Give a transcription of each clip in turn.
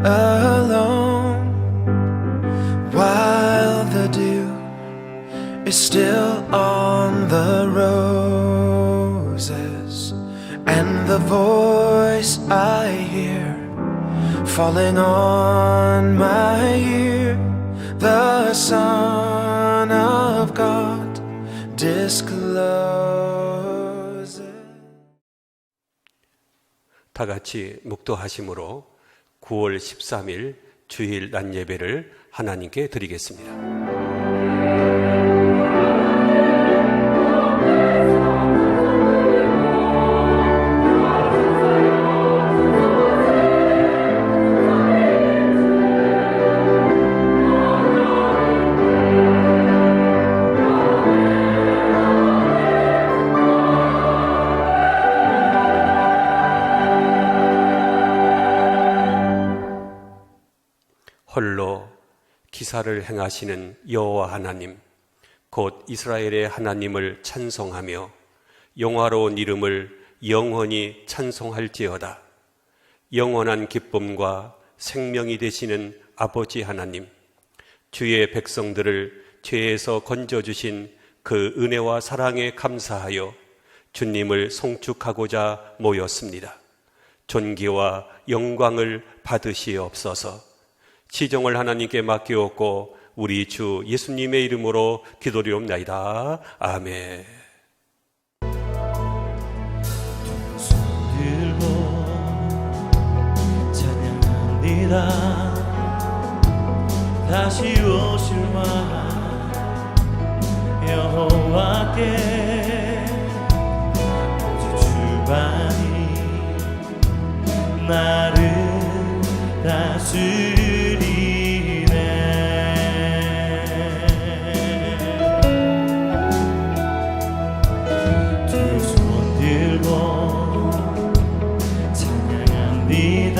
alone, while the dew is still on the roses, and the voice I hear falling on my ear, the Son of God discloses. 다 같이 묵도하심으로 9월 13일 주일 낮 예배를 하나님께 드리겠습니다. 홀로 기사를 행하시는 여호와 하나님, 곧 이스라엘의 하나님을 찬송하며 영화로운 이름을 영원히 찬송할지어다. 영원한 기쁨과 생명이 되시는 아버지 하나님, 주의 백성들을 죄에서 건져주신 그 은혜와 사랑에 감사하여 주님을 송축하고자 모였습니다. 존귀와 영광을 받으시옵소서. 시종을 하나님께 맡기옵고 우리 주 예수님의 이름으로 기도리옵나이다. 아멘. 손 들고 찬양합니다. 다시 오실 왕 여호와께 오직 주만이 나를 다스리네. 두 손 들고 찬양합니다.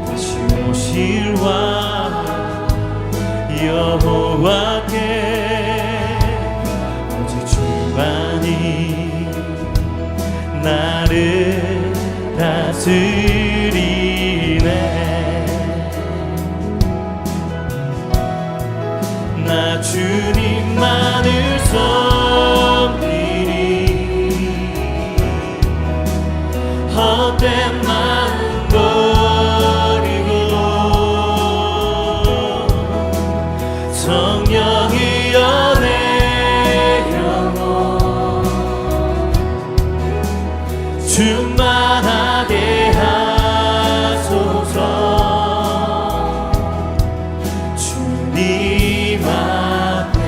다시 오실 왕 여호와께 오직 주만이 나를 다스리네. 나 주님만을 섬기리. 헛된 마음 버리고 성령이여 내 영혼 충만하게 하소서. 주님 앞에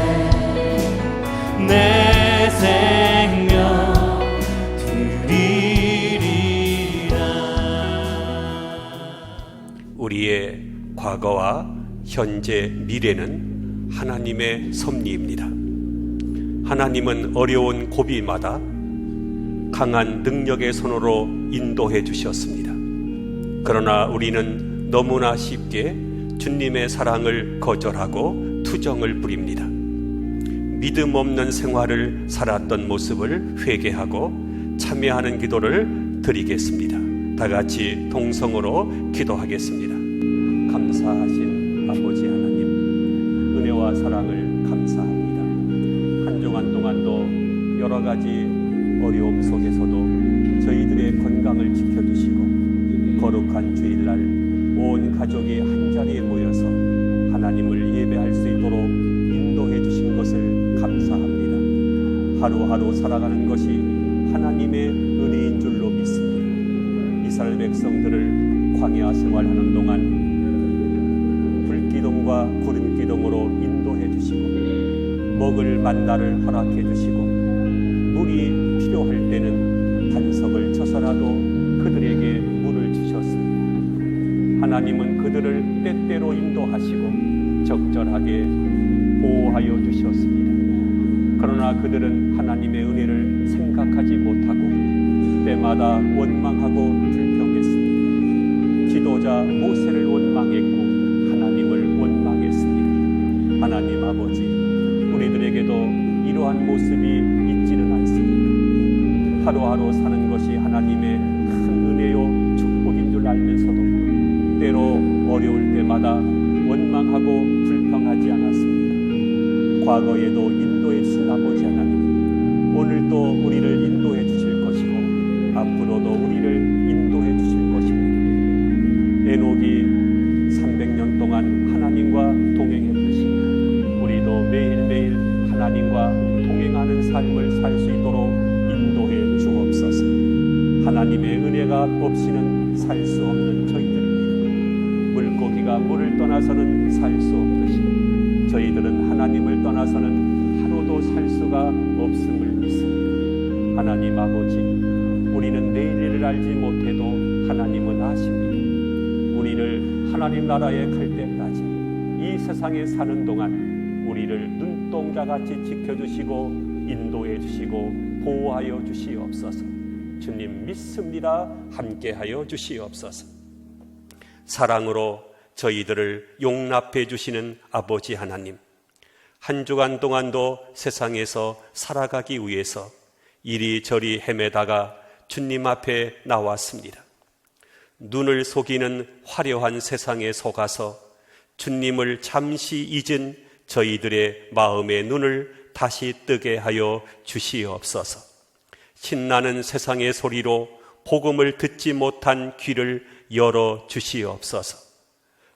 내 생명 드리리라. 우리의 과거와 현재, 미래는 하나님의 섭리입니다. 하나님은 어려운 고비마다 강한 능력의 손으로 인도해 주셨습니다. 그러나 우리는 너무나 쉽게 주님의 사랑을 거절하고 투정을 부립니다. 믿음 없는 생활을 살았던 모습을 회개하고 참여하는 기도를 드리겠습니다. 다 같이 동성으로 기도하겠습니다. 감사하신 아버지 하나님, 은혜와 사랑을 감사합니다. 한 주간 동안도 여러 가지 어려움 속에서도 저희들의 건강을 지켜주시고 거룩한 주일날 온 가족이 한자리에 모여서 하나님을 예배할 수 있도록 인도해 주신 것을 감사합니다. 하루하루 살아가는 것이 하나님의 은혜인 줄로 믿습니다. 이스라엘 백성들을 광야 생활하는 동안 불기둥과 구름기둥으로 인도해 주시고 먹을 만나를 허락해 주시고 물이 필요할 때는 반석을 쳐서라도 그들에게 물을 주셨습니다. 하나님은 그들을 때때로 인도하시고 적절하게 보호하여 주셨습니다. 그러나 그들은 하나님의 은혜를 생각하지 못하고 때마다 원망하고 불평했습니다. 지도자 모세를 원망했고 하나님을 원망했습니다. 하나님 아버지, 우리들에게도 이러한 모습이 있지는 않습니다. 하루하루 사는 것이 하나님의 큰 은혜요 축복인 줄 알면서도 때로 어려울 때마다 원망하고 불평하지 않았습니다. 과거에도 인도해 주신 아버지 하나님, 오늘도 우리를 인도해 주실 것이고 앞으로도 우리를 인도해 주실 것입니다. 에녹이 300년 동안 하나님과 동행했듯이 우리도 매일매일 하나님과 동행하는 삶을 살 수 있도록 인도해 주옵소서. 하나님의 은혜가 없이는 살 수 없는 저희들입니다. 물고기가 물을 떠나서는 살 수 없듯이 저희들은 하나님을 떠나서는 하루도 살 수가 없음을 믿습니다. 하나님 아버지, 우리는 내일을 알지 못해도 하나님은 아십니다. 우리를 하나님 나라에 갈 때까지 이 세상에 사는 동안 우리를 눈동자같이 지켜주시고 인도해 주시고 보호하여 주시옵소서. 주님 믿습니다. 함께하여 주시옵소서. 사랑으로 저희들을 용납해 주시는 아버지 하나님, 한 주간 동안도 세상에서 살아가기 위해서 이리저리 헤매다가 주님 앞에 나왔습니다. 눈을 속이는 화려한 세상에 속아서 주님을 잠시 잊은 저희들의 마음의 눈을 다시 뜨게 하여 주시옵소서. 신나는 세상의 소리로 복음을 듣지 못한 귀를 열어 주시옵소서.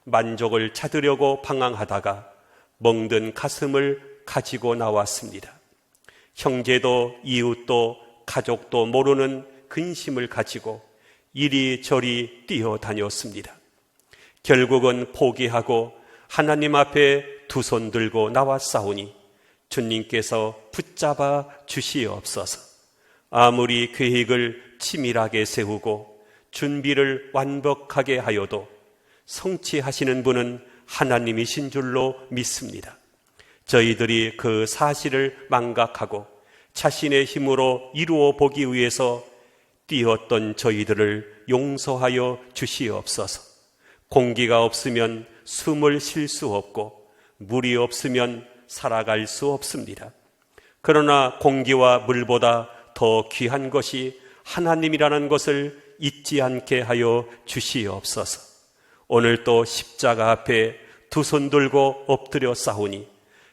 만족을 찾으려고 방황하다가 멍든 가슴을 가지고 나왔습니다. 형제도 이웃도 가족도 모르는 근심을 가지고 이리저리 뛰어다녔습니다. 결국은 포기하고 하나님 앞에 두 손 들고 나왔사오니 주님께서 붙잡아 주시옵소서. 아무리 계획을 치밀하게 세우고 준비를 완벽하게 하여도 성취하시는 분은 하나님이신 줄로 믿습니다. 저희들이 그 사실을 망각하고 자신의 힘으로 이루어 보기 위해서 뛰었던 저희들을 용서하여 주시옵소서. 공기가 없으면 숨을 쉴 수 없고 물이 없으면 살아갈 수 없습니다. 그러나 공기와 물보다 더 귀한 것이 하나님이라는 것을 잊지 않게 하여 주시옵소서. 오늘 또 십자가 앞에 두 손 들고 엎드려 싸우니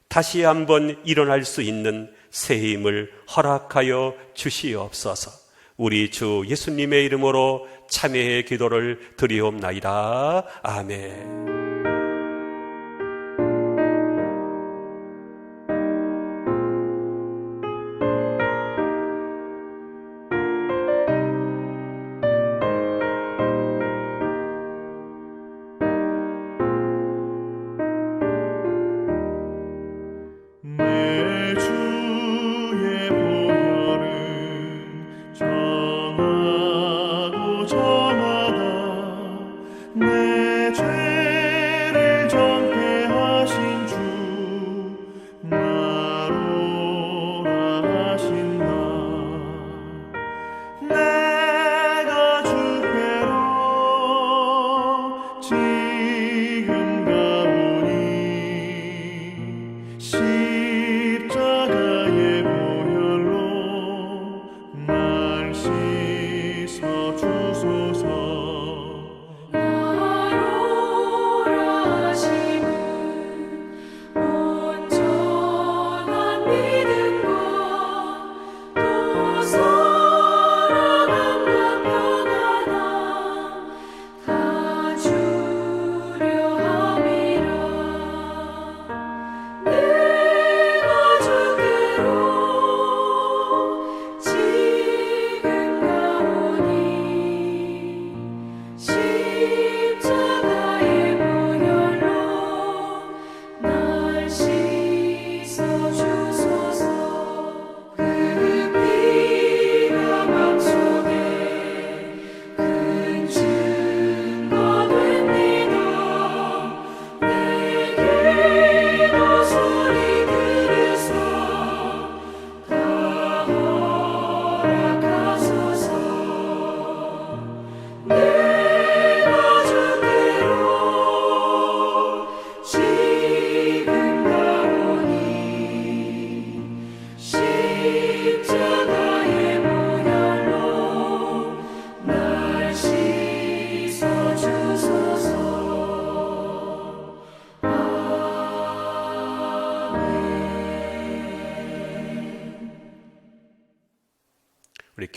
다시 한번 일어날 수 있는 새 힘을 허락하여 주시옵소서. 우리 주 예수님의 이름으로 참회의 기도를 드리옵나이다. 아멘. 내 주의 보혈은 정하고 정하다 내 죄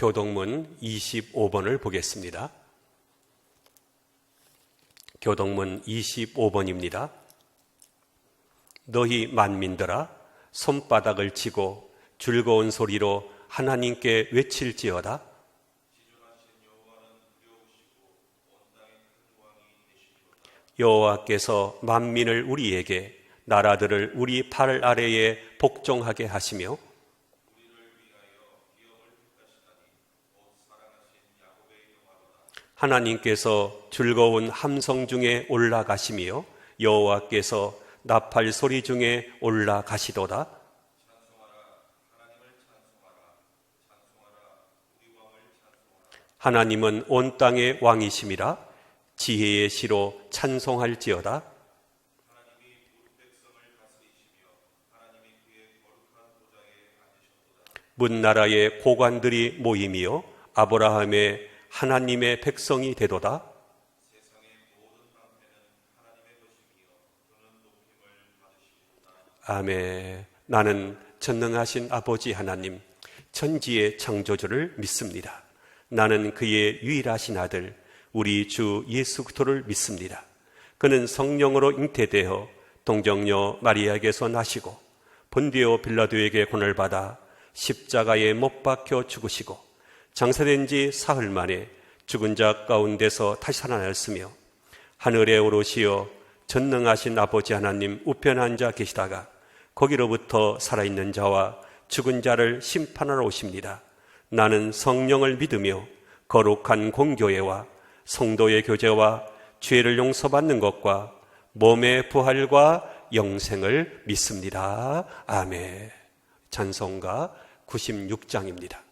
교동문 25번을 보겠습니다. 교동문 25번입니다. 너희 만민들아 손바닥을 치고 즐거운 소리로 하나님께 외칠지어다. 여호와께서 만민을 우리에게, 나라들을 우리 팔 아래에 복종하게 하시며 하나님께서 즐거운 함성 중에 올라가시며 여호와께서 나팔 소리 중에 올라가시도다. 하나님은 온 땅의 왕이심이라. 지혜의 시로 찬송할지어다. 문나라의 고관들이 모임이요 아브라함의 하나님의 백성이 되도다. 아멘. 나는 전능하신 아버지 하나님, 천지의 창조주를 믿습니다. 나는 그의 유일하신 아들 우리 주 예수 그리스도를 믿습니다. 그는 성령으로 잉태되어 동정녀 마리아에게서 나시고 본디오 빌라도에게 고난을 받아 십자가에 못 박혀 죽으시고 장사된 지 사흘 만에 죽은 자 가운데서 다시 살아나셨으며 하늘에 오르시어 전능하신 아버지 하나님 우편에 앉아 계시다가 거기로부터 살아있는 자와 죽은 자를 심판하러 오십니다. 나는 성령을 믿으며 거룩한 공교회와 성도의 교제와 죄를 용서받는 것과 몸의 부활과 영생을 믿습니다. 아멘. 찬송가 96장입니다.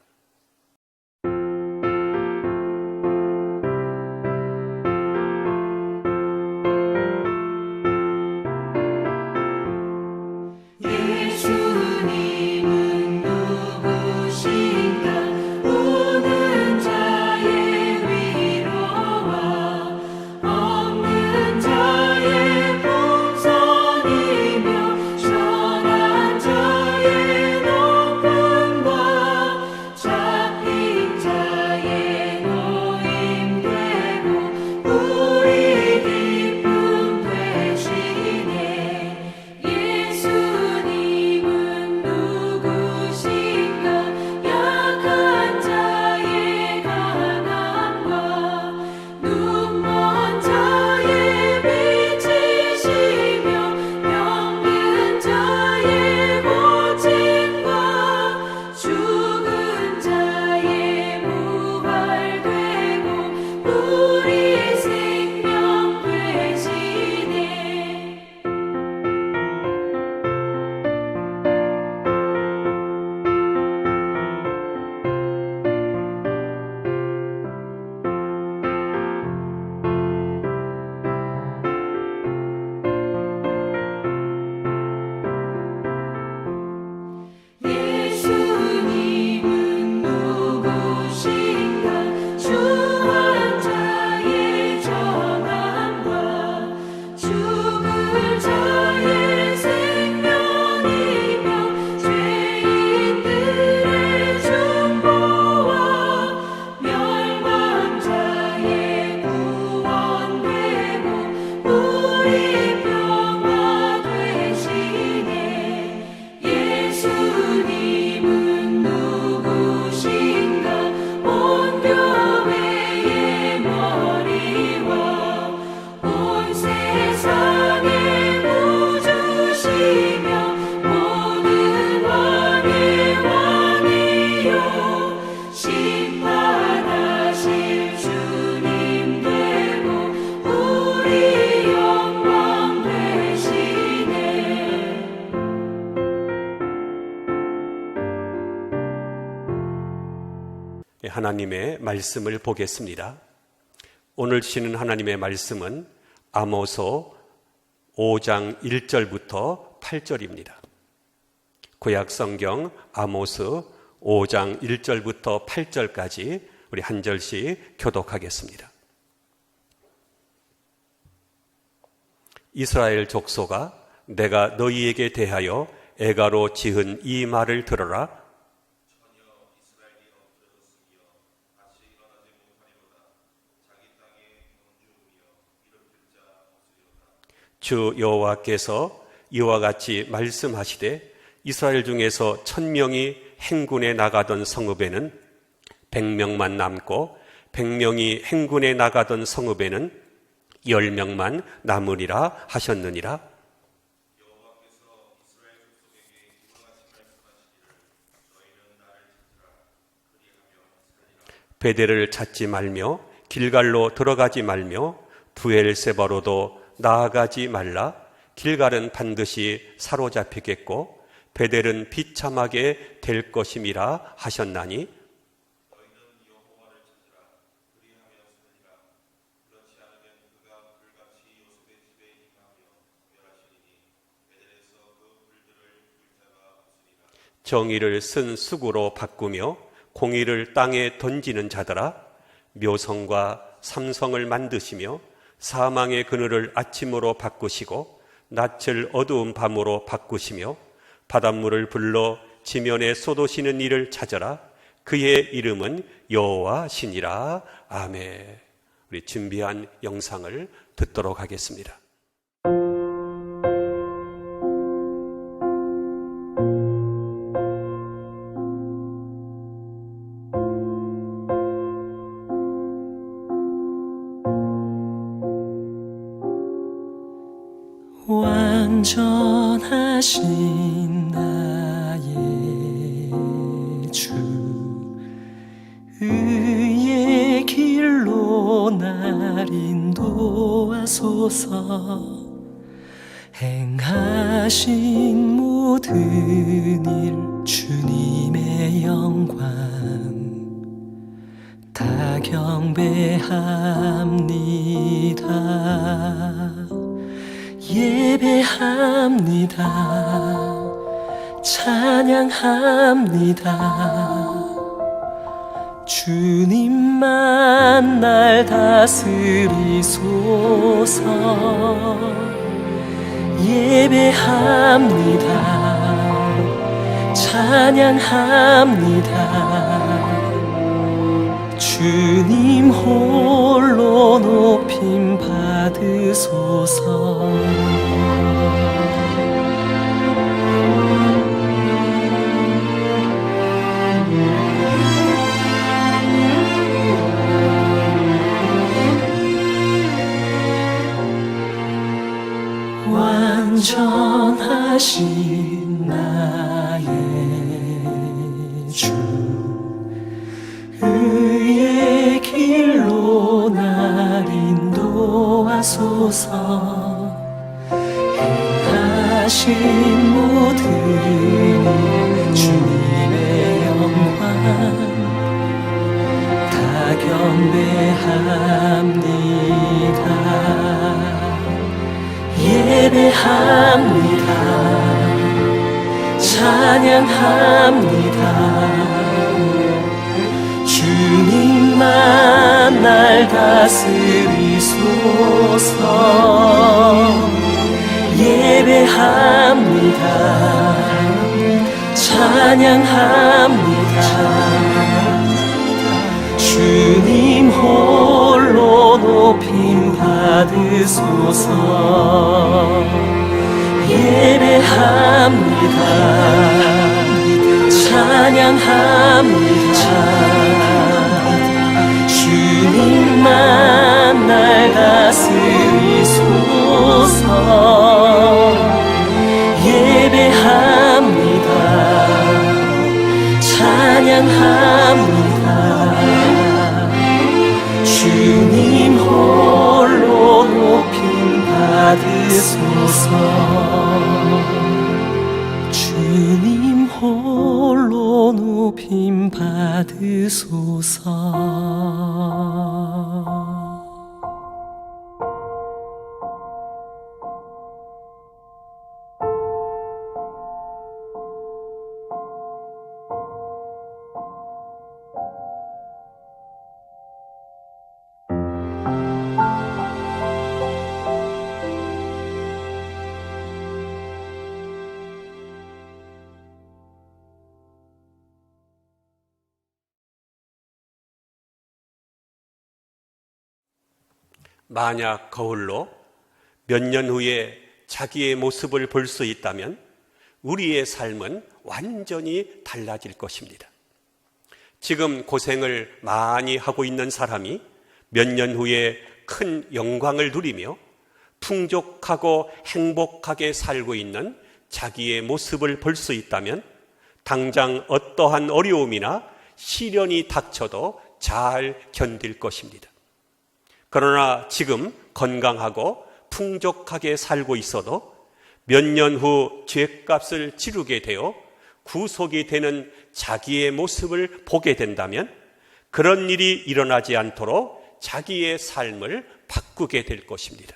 하나님의 말씀을 보겠습니다. 오늘 주시는 하나님의 말씀은 아모스 5장 1절부터 8절입니다. 구약성경 아모스 5장 1절부터 8절까지 우리 한 절씩 교독하겠습니다. 이스라엘 족속아, 내가 너희에게 대하여 애가로 지은 이 말을 들어라. 주 여호와께서 이와 같이 말씀하시되 이스라엘 중에서 1000명이 행군에 나가던 성읍에는 100명만 남고 100명이 행군에 나가던 성읍에는 10명만 남으리라 하셨느니라. 베델을 찾지 말며 길갈로 들어가지 말며 브엘세바로도 나아가지 말라. 길갈은 반드시 사로잡히겠고 베델은 비참하게 될 것임이라 하셨나니 정의를 쓴 쑥으로 바꾸며 공의를 땅에 던지는 자들아, 묘성과 삼성을 만드시며 사망의 그늘을 아침으로 바꾸시고 낯을 어두운 밤으로 바꾸시며 바닷물을 불러 지면에 쏟으시는 이를 찾아라. 그의 이름은 여호와시니라. 아멘. 우리 준비한 영상을 듣도록 하겠습니다. 완전하신 나의 주, 의의 길로 날 인도하소서. 행하신 모든 일 주님의 영광 다 경배합니다. 예배합니다. 찬양합니다. 주님만 날 다스리소서. 예배합니다. 찬양합니다. 주님 홀로 높임 받으소서. 완전하신 나의 주, 의의 길로 날 인도하소서. 행하신 모든 주님의 영광 다 경배합니다. 예배합니다. 찬양합니다. 주님만 날 다스리소서. 예배합니다. 찬양합니다. 주님 홀로 높임 받으소서. 예배합니다. 찬양합니다. 주님만 날 다스리소서. 예배합니다. 찬양합니다. 주님 홀로 높임 받으소서. 주님 홀로 높임 받으소서. 만약 거울로 몇 년 후에 자기의 모습을 볼 수 있다면 우리의 삶은 완전히 달라질 것입니다. 지금 고생을 많이 하고 있는 사람이 몇 년 후에 큰 영광을 누리며 풍족하고 행복하게 살고 있는 자기의 모습을 볼 수 있다면 당장 어떠한 어려움이나 시련이 닥쳐도 잘 견딜 것입니다. 그러나 지금 건강하고 풍족하게 살고 있어도 몇 년 후 죄값을 치르게 되어 구속이 되는 자기의 모습을 보게 된다면 그런 일이 일어나지 않도록 자기의 삶을 바꾸게 될 것입니다.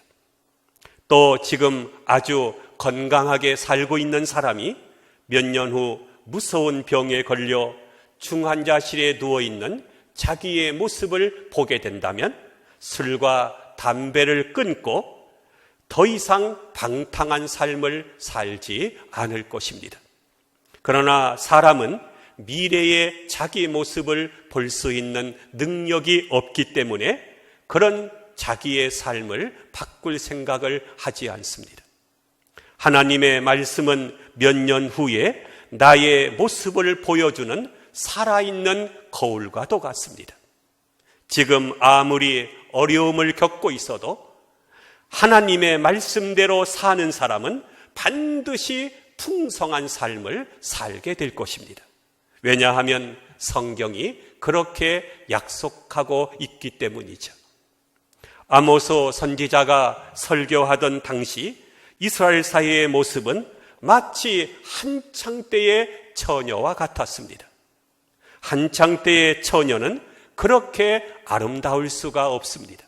또 지금 아주 건강하게 살고 있는 사람이 몇 년 후 무서운 병에 걸려 중환자실에 누워있는 자기의 모습을 보게 된다면 술과 담배를 끊고 더 이상 방탕한 삶을 살지 않을 것입니다. 그러나 사람은 미래의 자기 모습을 볼 수 있는 능력이 없기 때문에 그런 자기의 삶을 바꿀 생각을 하지 않습니다. 하나님의 말씀은 몇 년 후에 나의 모습을 보여주는 살아있는 거울과도 같습니다. 지금 아무리 어려움을 겪고 있어도 하나님의 말씀대로 사는 사람은 반드시 풍성한 삶을 살게 될 것입니다. 왜냐하면 성경이 그렇게 약속하고 있기 때문이죠. 아모스 선지자가 설교하던 당시 이스라엘 사회의 모습은 마치 한창 때의 처녀와 같았습니다. 한창 때의 처녀는 그렇게 아름다울 수가 없습니다.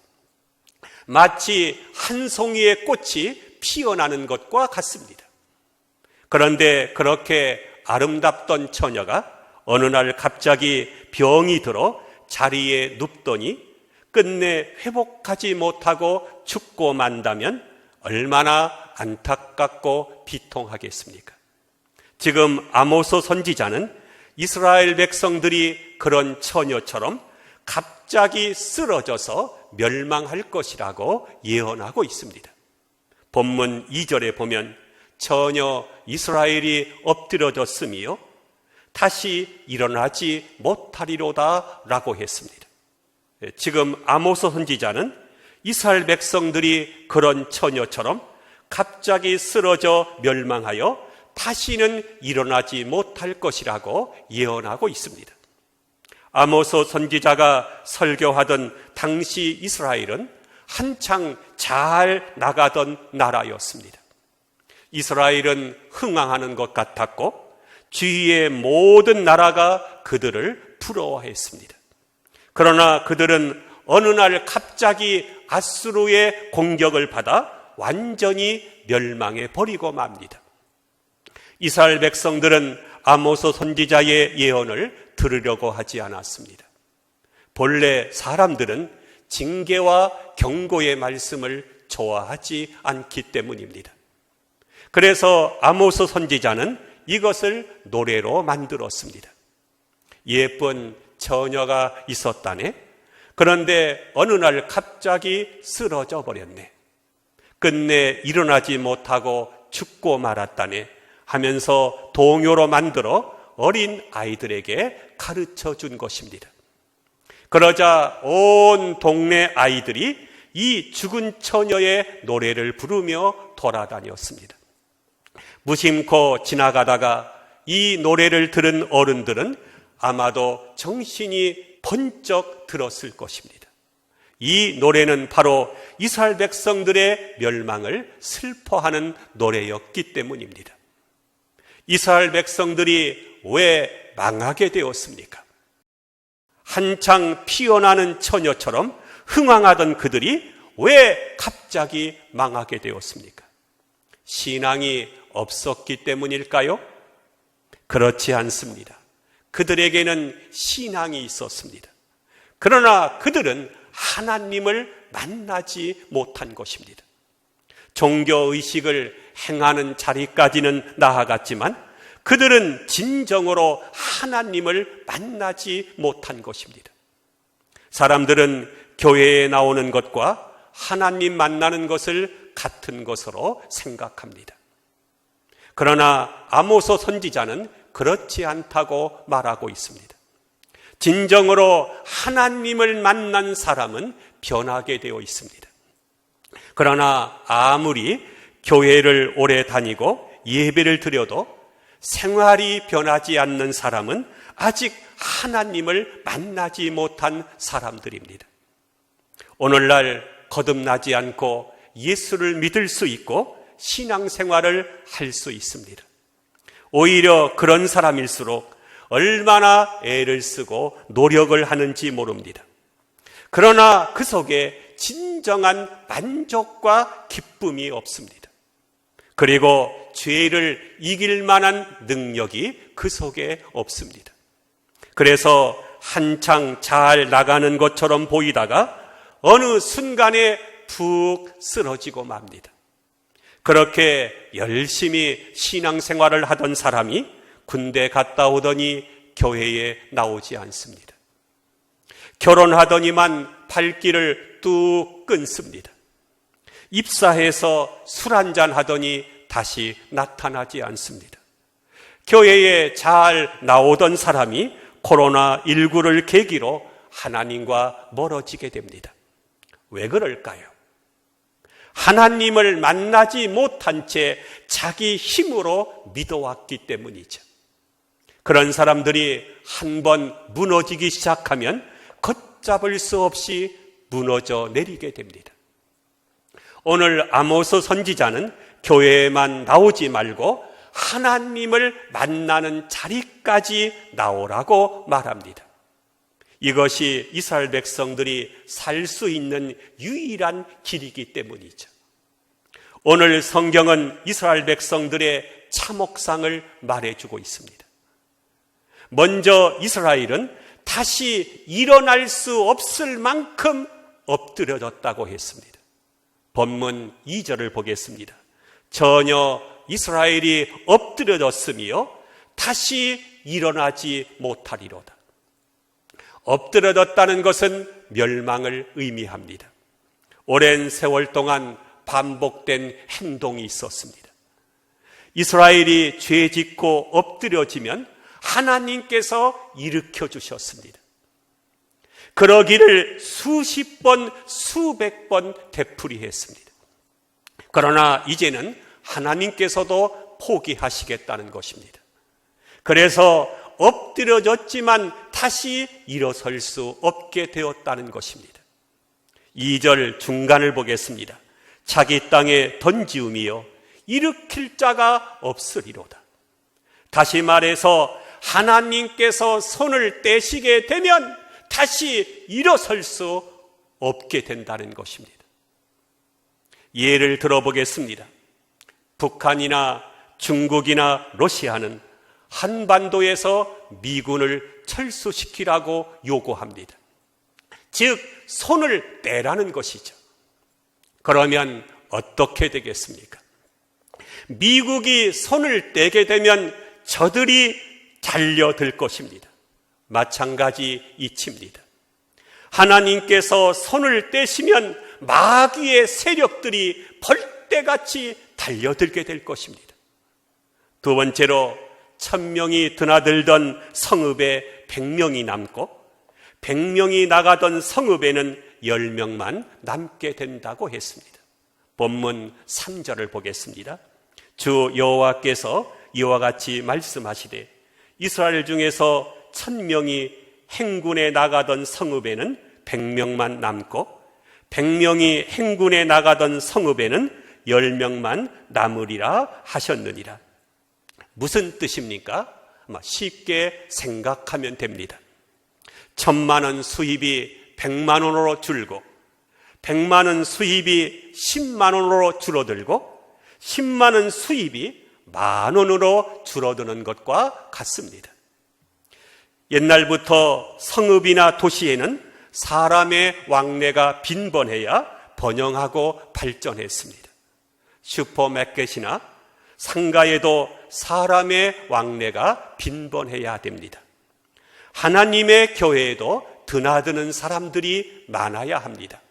마치 한 송이의 꽃이 피어나는 것과 같습니다. 그런데 그렇게 아름답던 처녀가 어느 날 갑자기 병이 들어 자리에 눕더니 끝내 회복하지 못하고 죽고 만다면 얼마나 안타깝고 비통하겠습니까? 지금 아모스 선지자는 이스라엘 백성들이 그런 처녀처럼 갑자기 쓰러져서 멸망할 것이라고 예언하고 있습니다. 본문 2절에 보면 전혀 이스라엘이 엎드려졌으며 다시 일어나지 못하리로다 라고 했습니다. 지금 아모스 선지자는 이스라엘 백성들이 그런 처녀처럼 갑자기 쓰러져 멸망하여 다시는 일어나지 못할 것이라고 예언하고 있습니다. 아모스 선지자가 설교하던 당시 이스라엘은 한창 잘 나가던 나라였습니다. 이스라엘은 흥황하는 것 같았고 주위의 모든 나라가 그들을 부러워했습니다. 그러나 그들은 어느 날 갑자기 아수르의 공격을 받아 완전히 멸망해 버리고 맙니다. 이스라엘 백성들은 아모스 선지자의 예언을 들으려고 하지 않았습니다. 본래 사람들은 징계와 경고의 말씀을 좋아하지 않기 때문입니다. 그래서 아모스 선지자는 이것을 노래로 만들었습니다. 예쁜 처녀가 있었다네. 그런데 어느 날 갑자기 쓰러져 버렸네. 끝내 일어나지 못하고 죽고 말았다네 하면서 동요로 만들어 어린 아이들에게 가르쳐 준 것입니다. 그러자 온 동네 아이들이 이 죽은 처녀의 노래를 부르며 돌아다녔습니다. 무심코 지나가다가 이 노래를 들은 어른들은 아마도 정신이 번쩍 들었을 것입니다. 이 노래는 바로 이스라엘 백성들의 멸망을 슬퍼하는 노래였기 때문입니다. 이스라엘 백성들이 왜 망하게 되었습니까? 한창 피어나는 처녀처럼 흥황하던 그들이 왜 갑자기 망하게 되었습니까? 신앙이 없었기 때문일까요? 그렇지 않습니다. 그들에게는 신앙이 있었습니다. 그러나 그들은 하나님을 만나지 못한 것입니다. 종교의식을 행하는 자리까지는 나아갔지만 그들은 진정으로 하나님을 만나지 못한 것입니다. 사람들은 교회에 나오는 것과 하나님 만나는 것을 같은 것으로 생각합니다. 그러나 아모스 선지자는 그렇지 않다고 말하고 있습니다. 진정으로 하나님을 만난 사람은 변하게 되어 있습니다. 그러나 아무리 교회를 오래 다니고 예배를 드려도 생활이 변하지 않는 사람은 아직 하나님을 만나지 못한 사람들입니다. 오늘날 거듭나지 않고 예수를 믿을 수 있고 신앙생활을 할 수 있습니다. 오히려 그런 사람일수록 얼마나 애를 쓰고 노력을 하는지 모릅니다. 그러나 그 속에 진정한 만족과 기쁨이 없습니다. 그리고 죄를 이길 만한 능력이 그 속에 없습니다. 그래서 한창 잘 나가는 것처럼 보이다가 어느 순간에 푹 쓰러지고 맙니다. 그렇게 열심히 신앙생활을 하던 사람이 군대 갔다 오더니 교회에 나오지 않습니다. 결혼하더니만 발길을 뚝 끊습니다. 입사해서 술 한잔 하더니 다시 나타나지 않습니다. 교회에 잘 나오던 사람이 코로나19를 계기로 하나님과 멀어지게 됩니다. 왜 그럴까요? 하나님을 만나지 못한 채 자기 힘으로 믿어왔기 때문이죠. 그런 사람들이 한번 무너지기 시작하면 걷잡을 수 없이 무너져 내리게 됩니다. 오늘 아모스 선지자는 교회에만 나오지 말고 하나님을 만나는 자리까지 나오라고 말합니다. 이것이 이스라엘 백성들이 살 수 있는 유일한 길이기 때문이죠. 오늘 성경은 이스라엘 백성들의 참혹상을 말해주고 있습니다. 먼저 이스라엘은 다시 일어날 수 없을 만큼 엎드려졌다고 했습니다. 본문 2절을 보겠습니다. 전혀 이스라엘이 엎드려졌으며 다시 일어나지 못하리로다. 엎드려졌다는 것은 멸망을 의미합니다. 오랜 세월 동안 반복된 행동이 있었습니다. 이스라엘이 죄 짓고 엎드려지면 하나님께서 일으켜 주셨습니다. 그러기를 수십 번, 수백 번 되풀이했습니다. 그러나 이제는 하나님께서도 포기하시겠다는 것입니다. 그래서 엎드려졌지만 다시 일어설 수 없게 되었다는 것입니다. 2절 중간을 보겠습니다. 자기 땅에 던지우며 일으킬 자가 없으리로다. 다시 말해서 하나님께서 손을 떼시게 되면 다시 일어설 수 없게 된다는 것입니다. 예를 들어보겠습니다. 북한이나 중국이나 러시아는 한반도에서 미군을 철수시키라고 요구합니다. 즉 손을 떼라는 것이죠. 그러면 어떻게 되겠습니까? 미국이 손을 떼게 되면 저들이 달려들 것입니다. 마찬가지 이치입니다. 하나님께서 손을 떼시면 마귀의 세력들이 벌떼같이 달려들게 될 것입니다. 두 번째로 1000명이 드나들던 성읍에 100명이 남고 100명이 나가던 성읍에는 10명만 남게 된다고 했습니다. 본문 3절을 보겠습니다. 주 여호와께서 이와 같이 말씀하시되 이스라엘 중에서 1000명이 행군에 나가던 성읍에는 100명만 남고 100명이 행군에 나가던 성읍에는 10명만 남으리라 하셨느니라. 무슨 뜻입니까? 아마 쉽게 생각하면 됩니다. 1000만 원 수입이 100만 원으로 줄고 100만 원 수입이 10만 원으로 줄어들고 10만 원 수입이 10,000 원으로 줄어드는 것과 같습니다. 옛날부터 성읍이나 도시에는 사람의 왕래가 빈번해야 번영하고 발전했습니다. 슈퍼마켓이나 상가에도 사람의 왕래가 빈번해야 됩니다. 하나님의 교회에도 드나드는 사람들이 많아야 합니다.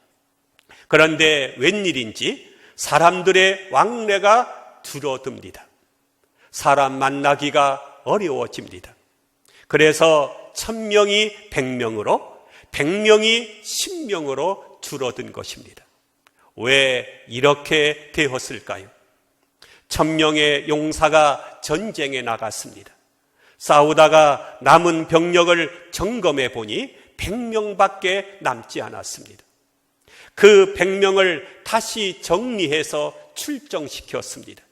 그런데 웬일인지 사람들의 왕래가 줄어듭니다. 사람 만나기가 어려워집니다. 그래서 1000명이 100명으로, 100명이 10명으로 줄어든 것입니다. 왜 이렇게 되었을까요? 1000명의 용사가 전쟁에 나갔습니다. 싸우다가 남은 병력을 점검해 보니 100명밖에 남지 않았습니다. 그 100명을 다시 정리해서 출정시켰습니다.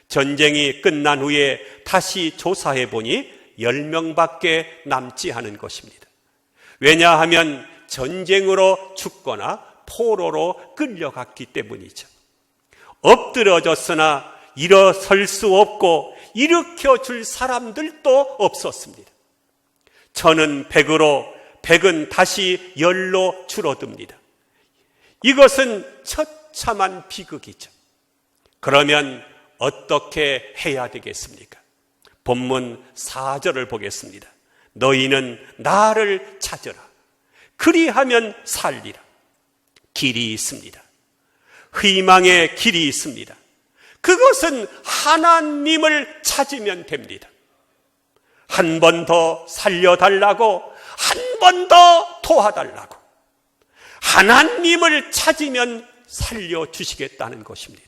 전쟁이 끝난 후에 다시 조사해 보니 10명밖에 남지 않은 것입니다. 왜냐하면 전쟁으로 죽거나 포로로 끌려갔기 때문이죠. 엎드러졌으나 일어설 수 없고 일으켜줄 사람들도 없었습니다. 1000은 100으로, 100은 다시 10로 줄어듭니다. 이것은 처참한 비극이죠. 그러면 어떻게 해야 되겠습니까? 본문 4절을 보겠습니다. 너희는 나를 찾으라. 그리하면 살리라. 길이 있습니다. 희망의 길이 있습니다. 그것은 하나님을 찾으면 됩니다. 한 번 더 살려달라고, 한 번 더 도와달라고. 하나님을 찾으면 살려주시겠다는 것입니다.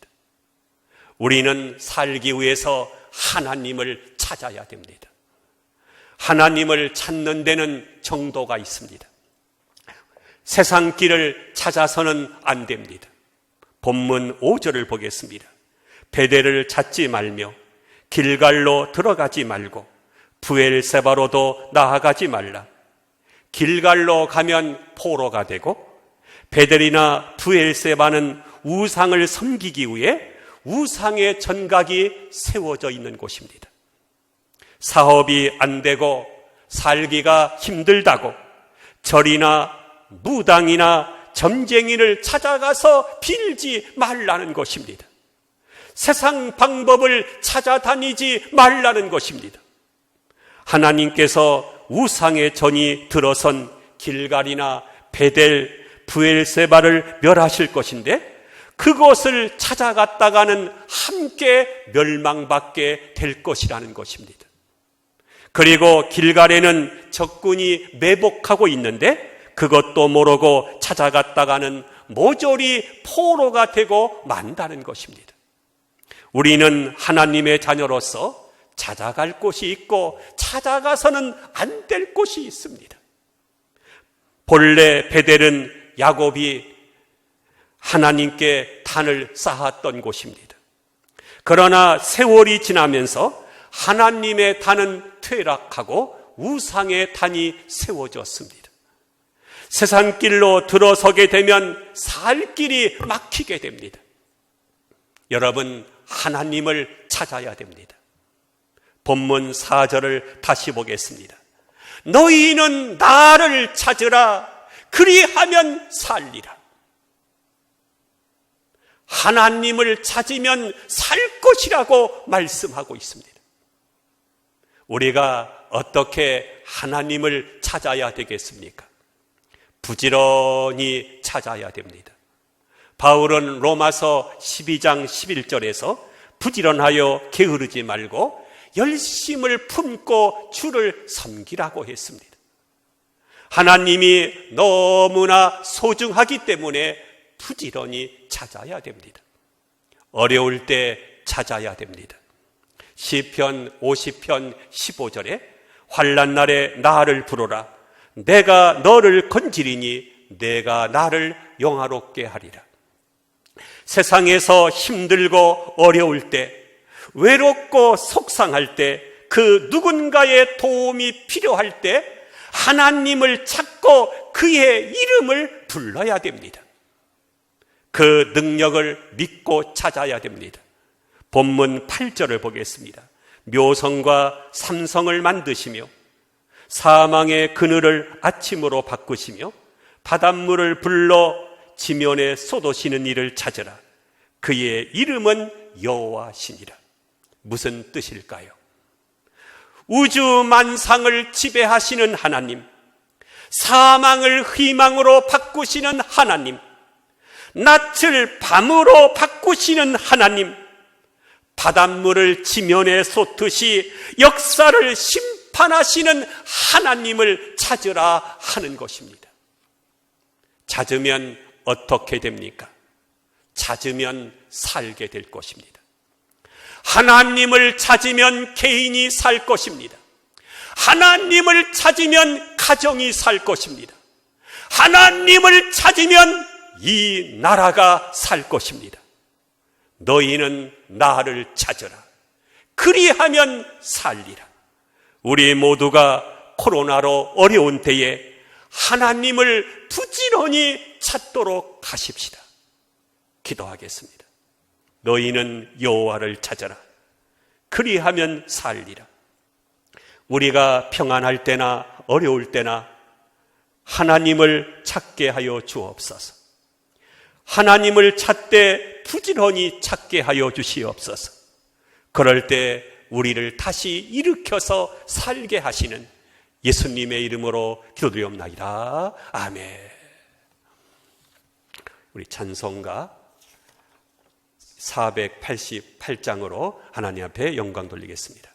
우리는 살기 위해서 하나님을 찾아야 됩니다. 하나님을 찾는 데는 정도가 있습니다. 세상 길을 찾아서는 안 됩니다. 본문 5절을 보겠습니다. 베델을 찾지 말며 길갈로 들어가지 말고 브엘세바로도 나아가지 말라. 길갈로 가면 포로가 되고 베델이나 브엘세바는 우상을 섬기기 위해 우상의 전각이 세워져 있는 곳입니다. 사업이 안 되고 살기가 힘들다고 절이나 무당이나 점쟁이를 찾아가서 빌지 말라는 것입니다. 세상 방법을 찾아다니지 말라는 것입니다. 하나님께서 우상의 전이 들어선 길갈이나 베델, 브엘세바를 멸하실 것인데 그것을 찾아갔다가는 함께 멸망받게 될 것이라는 것입니다. 그리고 길갈에는 적군이 매복하고 있는데 그것도 모르고 찾아갔다가는 모조리 포로가 되고 만다는 것입니다. 우리는 하나님의 자녀로서 찾아갈 곳이 있고 찾아가서는 안 될 곳이 있습니다. 본래 베델은 야곱이 하나님께 단을 쌓았던 곳입니다. 그러나 세월이 지나면서 하나님의 단은 퇴락하고 우상의 단이 세워졌습니다. 세상 길로 들어서게 되면 살 길이 막히게 됩니다. 여러분, 하나님을 찾아야 됩니다. 본문 4절을 다시 보겠습니다. 너희는 나를 찾으라. 그리하면 살리라. 하나님을 찾으면 살 것이라고 말씀하고 있습니다. 우리가 어떻게 하나님을 찾아야 되겠습니까? 부지런히 찾아야 됩니다. 바울은 로마서 12장 11절에서 부지런하여 게으르지 말고 열심을 품고 주를 섬기라고 했습니다. 하나님이 너무나 소중하기 때문에 부지런히 찾아야 됩니다. 어려울 때 찾아야 됩니다. 시편 50편 15절에 환난 날에 나를 부르라. 내가 너를 건지리니 내가 나를 영화롭게 하리라. 세상에서 힘들고 어려울 때, 외롭고 속상할 때, 그 누군가의 도움이 필요할 때 하나님을 찾고 그의 이름을 불러야 됩니다. 그 능력을 믿고 찾아야 됩니다. 본문 8절을 보겠습니다. 묘성과 삼성을 만드시며 사망의 그늘을 아침으로 바꾸시며 바닷물을 불러 지면에 쏟으시는 이를 찾으라. 그의 이름은 여호와시니라. 무슨 뜻일까요? 우주 만상을 지배하시는 하나님, 사망을 희망으로 바꾸시는 하나님, 낯을 밤으로 바꾸시는 하나님, 바닷물을 지면에 쏟듯이 역사를 심판하시는 하나님을 찾으라 하는 것입니다. 찾으면 어떻게 됩니까? 찾으면 살게 될 것입니다. 하나님을 찾으면 개인이 살 것입니다. 하나님을 찾으면 가정이 살 것입니다. 하나님을 찾으면 이 나라가 살 것입니다. 너희는 나를 찾으라. 그리하면 살리라. 우리 모두가 코로나로 어려운 때에 하나님을 부지런히 찾도록 하십시다. 기도하겠습니다. 너희는 여호와를 찾아라. 그리하면 살리라. 우리가 평안할 때나 어려울 때나 하나님을 찾게 하여 주옵소서. 하나님을 찾되 부지런히 찾게 하여 주시옵소서. 그럴 때 우리를 다시 일으켜서 살게 하시는 예수님의 이름으로 기도드리옵나이다. 아멘. 우리 찬송가 488장으로 하나님 앞에 영광 돌리겠습니다.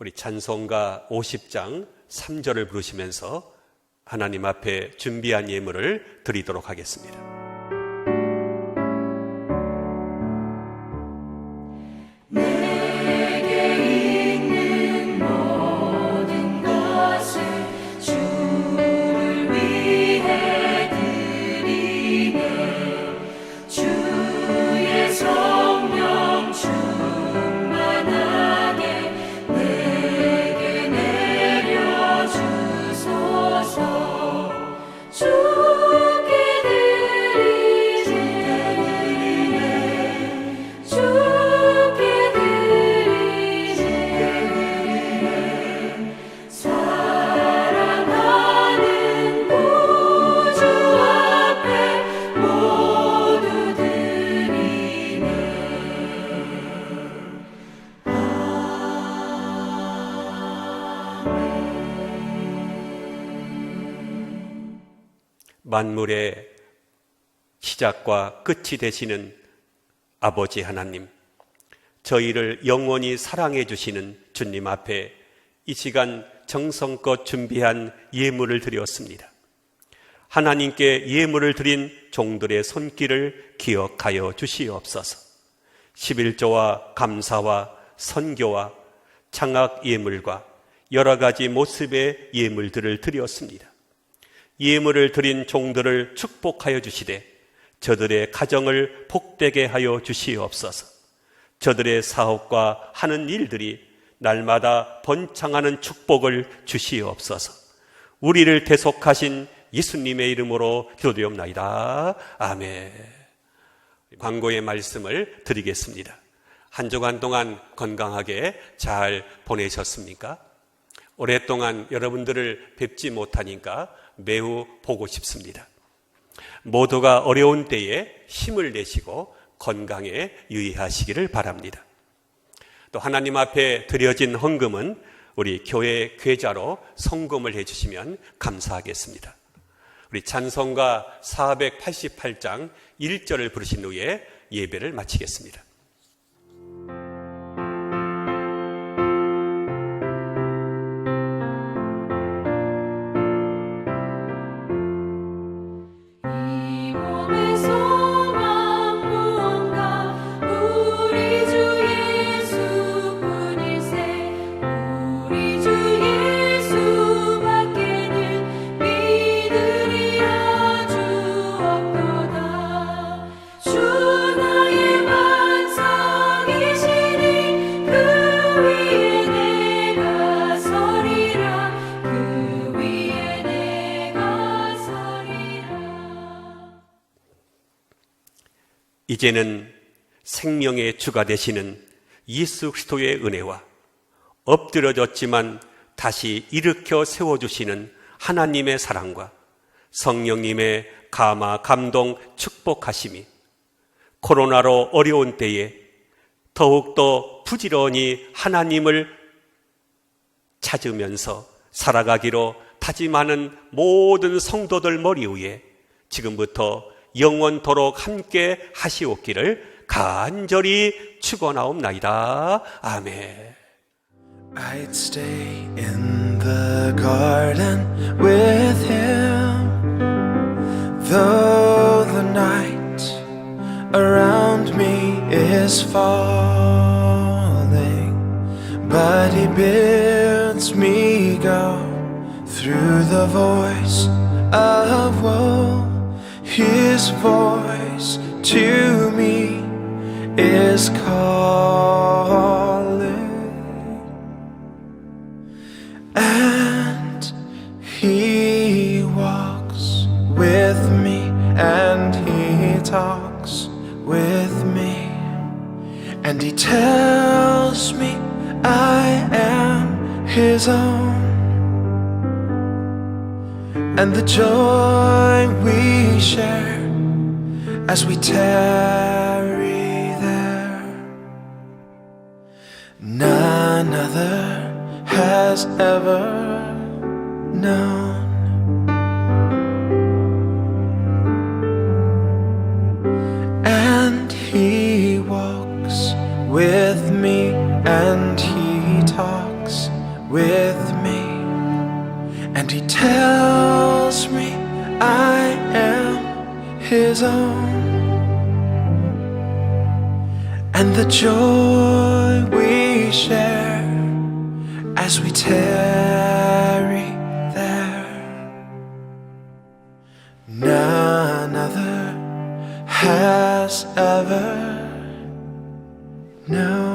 우리 찬송가 50장 3절을 부르시면서 하나님 앞에 준비한 예물을 드리도록 하겠습니다. 주께 만물의 시작과 끝이 되시는 아버지 하나님, 저희를 영원히 사랑해 주시는 주님 앞에 이 시간 정성껏 준비한 예물을 드렸습니다. 하나님께 예물을 드린 종들의 손길을 기억하여 주시옵소서. 11조와 감사와 선교와 창학 예물과 여러 가지 모습의 예물들을 드렸습니다. 예물을 드린 종들을 축복하여 주시되 저들의 가정을 복되게 하여 주시옵소서. 저들의 사업과 하는 일들이 날마다 번창하는 축복을 주시옵소서. 우리를 대속하신 예수님의 이름으로 기도드리옵나이다. 아멘. 광고의 말씀을 드리겠습니다. 한 주간 동안 건강하게 잘 보내셨습니까? 오랫동안 여러분들을 뵙지 못하니까 매우 보고 싶습니다. 모두가 어려운 때에 힘을 내시고 건강에 유의하시기를 바랍니다. 또 하나님 앞에 드려진 헌금은 우리 교회 계좌로 성금을 해주시면 감사하겠습니다. 우리 찬송가 488장 1절을 부르신 후에 예배를 마치겠습니다. 이제는 생명의 주가 되시는 예수 그리스도의 은혜와 엎드려졌지만 다시 일으켜 세워주시는 하나님의 사랑과 성령님의 감화, 감동, 축복하심이 코로나로 어려운 때에 더욱더 부지런히 하나님을 찾으면서 살아가기로 다짐하는 모든 성도들 머리 위에 지금부터 영원토록 함께 하시옵기를 간절히 축원하옵나이다. 아멘. I'd stay in the garden with him, though the night around me is falling, but he bids me go through the voice of woe. His voice to me is calling, and he walks with me, and he talks with me, and he tells me I am his own. And the joy we share as we tarry there, none other has ever known. And he walks with me, and he talks with me, and he tells me I am his own. And the joy we share as we tarry there, none other has ever known.